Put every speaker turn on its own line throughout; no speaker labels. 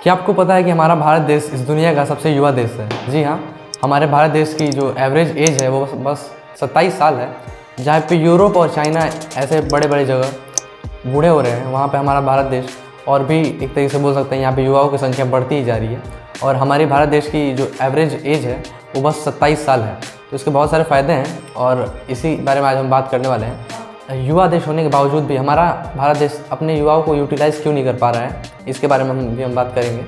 क्या आपको पता है कि हमारा भारत देश इस दुनिया का सबसे युवा देश है? जी हाँ, हमारे भारत देश की जो एवरेज एज है वो बस 27 साल है। जहाँ पे यूरोप और चाइना ऐसे बड़े बड़े जगह बूढ़े हो रहे हैं, वहाँ पे हमारा भारत देश और भी एक तरीके से बोल सकते हैं यहाँ पे युवाओं की संख्या बढ़ती ही जा रही है। और हमारे भारत देश की जो एवरेज एज है वो बस 27 साल है। तो इसके बहुत सारे फ़ायदे हैं और इसी बारे में आज हम बात करने वाले हैं। युवा देश होने के बावजूद भी हमारा भारत देश अपने युवाओं को यूटिलाइज़ क्यों नहीं कर पा रहा है, इसके बारे में हम बात करेंगे।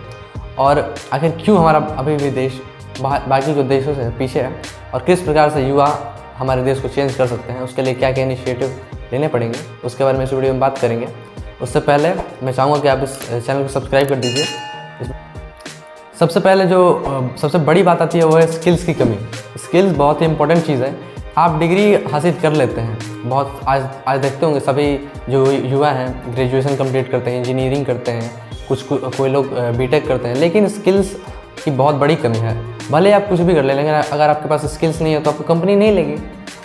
और आखिर क्यों हमारा अभी भी देश बाकी जो देशों से पीछे है और किस प्रकार से युवा हमारे देश को चेंज कर सकते हैं, उसके लिए क्या क्या इनिशिएटिव लेने पड़ेंगे, उसके बारे में इस वीडियो में बात करेंगे। उससे पहले मैं चाहूँगा कि आप इस चैनल को सब्सक्राइब कर दीजिए। सबसे पहले जो सबसे बड़ी बात आती है वो है स्किल्स की कमी। स्किल्स बहुत ही इंपॉर्टेंट चीज़ है। आप डिग्री हासिल कर लेते हैं, बहुत आज देखते होंगे सभी जो युवा हैं ग्रेजुएशन कंप्लीट करते हैं, इंजीनियरिंग करते हैं, कोई लोग बीटेक करते हैं, लेकिन स्किल्स की बहुत बड़ी कमी है। भले आप कुछ भी कर ले, लेकिन अगर आपके पास स्किल्स नहीं है तो आपको कंपनी नहीं लेगी।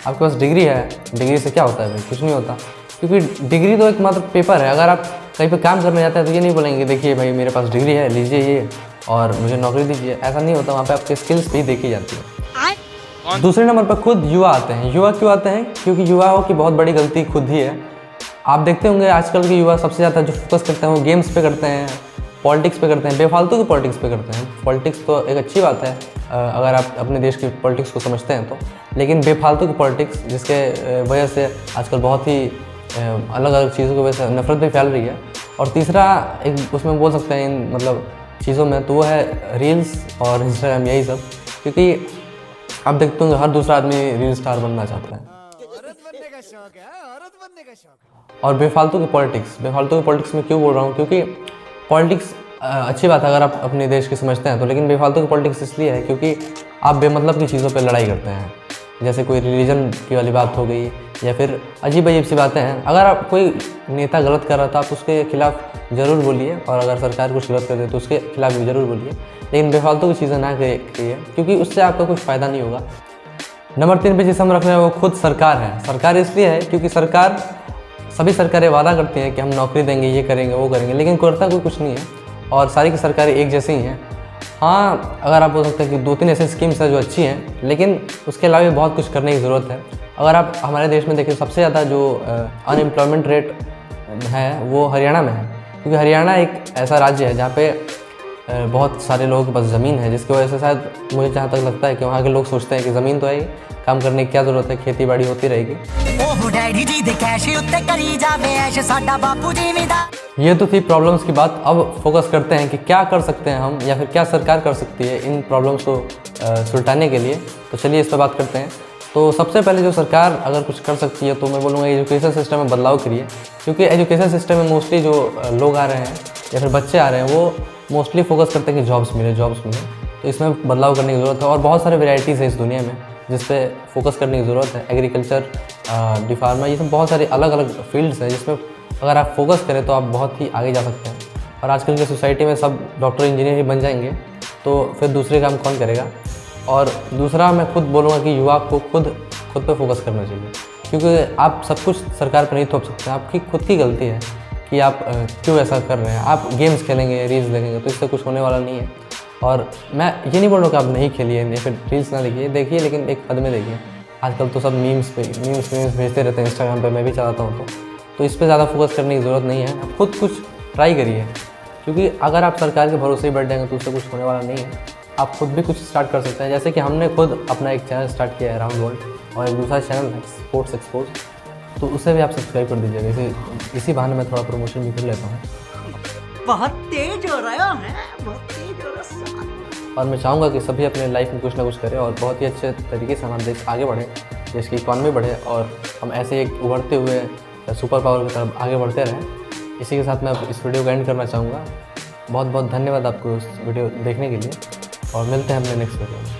आपके पास डिग्री है, डिग्री से क्या होता है भाई? कुछ नहीं होता, क्योंकि डिग्री तो एक मात्र पेपर है। अगर आप कहीं पे काम करने जाते हैं तो ये नहीं बोलेंगे देखिए भाई मेरे पास डिग्री है, लीजिए ये और मुझे नौकरी दीजिए, ऐसा नहीं होता। वहाँ पे आपके स्किल्स भी देखी जाती है। दूसरे नंबर पर खुद युवा आते हैं। युवा क्यों आते हैं? क्योंकि युवाओं की बहुत बड़ी गलती खुद ही है। आप देखते होंगे आजकल के युवा सबसे ज़्यादा जो फोकस करते हैं वो गेम्स पे करते हैं, पॉलिटिक्स पे करते हैं, बेफालतू की पॉलिटिक्स पे करते हैं। पॉलिटिक्स तो एक अच्छी बात है अगर आप अपने देश की पॉलिटिक्स को समझते हैं तो, लेकिन बेफालतू की पॉलिटिक्स जिसके वजह से आजकल बहुत ही अलग अलग चीज़ों की वजह से नफरत भी फैल रही है। और तीसरा एक उसमें बोल सकते हैं इन मतलब चीज़ों में तो वो है रील्स और इंस्टाग्राम, यही सब। क्योंकि आप देखते होंगे हर दूसरा आदमी रील स्टार बनना चाहता है।
औरत बनने का शौक है, औरत बनने का शौक है।
और बेफालतू की पॉलिटिक्स में क्यों बोल रहा हूँ? क्योंकि पॉलिटिक्स अच्छी बात है अगर आप अपने देश की समझते हैं तो, लेकिन बेफालतू की पॉलिटिक्स इसलिए है क्योंकि आप बेमतलब की चीज़ों पे लड़ाई करते हैं। जैसे कोई रिलीजन की वाली बात हो गई या फिर अजीब सी बातें हैं। अगर आप कोई नेता गलत कर रहा था आप उसके खिलाफ ज़रूर बोलिए, और अगर सरकार कुछ गलत कर दे तो उसके खिलाफ भी ज़रूर बोलिए, लेकिन बेफालतू की चीज़ें ना करिए क्योंकि उससे आपका कुछ फ़ायदा नहीं होगा। नंबर 3 पे जिसे हम रख रहे हैं वो खुद सरकार है। सरकार इसलिए है क्योंकि सभी सरकारें वादा करती हैं कि हम नौकरी देंगे, ये करेंगे, वो करेंगे, लेकिन करता कोई कुछ नहीं है और सारी की सरकारें एक जैसी ही हैं। हाँ, अगर आप बोल सकते हैं कि 2-3 ऐसी स्कीम्स हैं जो अच्छी हैं, लेकिन उसके अलावा भी बहुत कुछ करने की ज़रूरत है। अगर आप हमारे देश में देखें सबसे ज़्यादा जो अनएम्प्लॉयमेंट रेट है वो हरियाणा में है, क्योंकि हरियाणा एक ऐसा राज्य है जहाँ पे बहुत सारे लोगों के पास ज़मीन है, जिसकी वजह से शायद मुझे जहाँ तक लगता है कि वहाँ के लोग सोचते हैं कि ज़मीन तो है, काम करने की क्या ज़रूरत है, खेती बाड़ी होती रहेगी। ये तो थी प्रॉब्लम्स की बात। अब फोकस करते हैं कि क्या कर सकते हैं हम या फिर क्या सरकार कर सकती है इन प्रॉब्लम्स को सुलझाने के लिए। तो चलिए इस पर बात करते हैं। तो सबसे पहले जो सरकार अगर कुछ कर सकती है तो मैं बोलूँगा एजुकेशन सिस्टम में बदलाव करिए, क्योंकि एजुकेशन सिस्टम में मोस्टली जो लोग आ रहे हैं या फिर बच्चे आ रहे हैं वो मोस्टली फोकस करते हैं कि जॉब्स मिले। तो इसमें बदलाव करने की ज़रूरत है और बहुत सारे वेराइटीज़ है इस दुनिया में जिस पे फोकस करने की ज़रूरत है। एग्रीकल्चर, डी फार्मा, ये सब बहुत सारे अलग अलग फील्ड्स हैं जिसमें अगर आप फोकस करें तो आप बहुत ही आगे जा सकते हैं। और आजकल की सोसाइटी में सब डॉक्टर इंजीनियर ही बन जाएंगे तो फिर दूसरे काम कौन करेगा। और दूसरा मैं खुद बोलूँगा कि युवा को खुद पे फोकस करना चाहिए, क्योंकि आप सब कुछ सरकार पर नहीं थोप सकते। आपकी खुद की गलती है कि आप क्यों ऐसा कर रहे हैं। आप गेम्स खेलेंगे, रील्स देखेंगे तो इससे कुछ होने वाला नहीं है। और मैं ये नहीं बोल रहा हूँ कि आप नहीं खेलिए या फिर रील्स ना देखिए, लेकिन एक हद में देखिए। आजकल तो सब मीम्स भेजते रहते हैं इंस्टाग्राम पे, मैं भी चलाता हूँ तो इस पर ज़्यादा फोकस करने की ज़रूरत नहीं है। आप खुद कुछ ट्राई करिए, क्योंकि अगर आप सरकार के भरोसे ही बैठ जाएंगे तो उससे कुछ होने वाला नहीं है। आप खुद भी कुछ स्टार्ट कर सकते हैं, जैसे कि हमने खुद अपना एक चैनल स्टार्ट किया है राउंड वर्ल्ड, और एक दूसरा चैनल है स्पोर्ट्स एक्सपोज, तो उसे भी आप सब्सक्राइब कर दीजिएगा। इसी बहाने मैं थोड़ा प्रमोशन भी कर लेता हूँ।
बहुत तेज हो रहा है, बहुत तेज हो रहा है।
और मैं चाहूँगा कि सभी अपने लाइफ में कुछ ना कुछ करें और बहुत ही अच्छे तरीके से हमारा देश आगे बढ़े, देश की इकॉनमी बढ़े और हम ऐसे एक उभरते हुए सुपर पावर की तरफ आगे बढ़ते रहें। इसी के साथ मैं इस वीडियो को एंड करना चाहूँगा। बहुत बहुत धन्यवाद आपको इस वीडियो देखने के लिए और मिलते हैं अपने नेक्स्ट वीडियो में।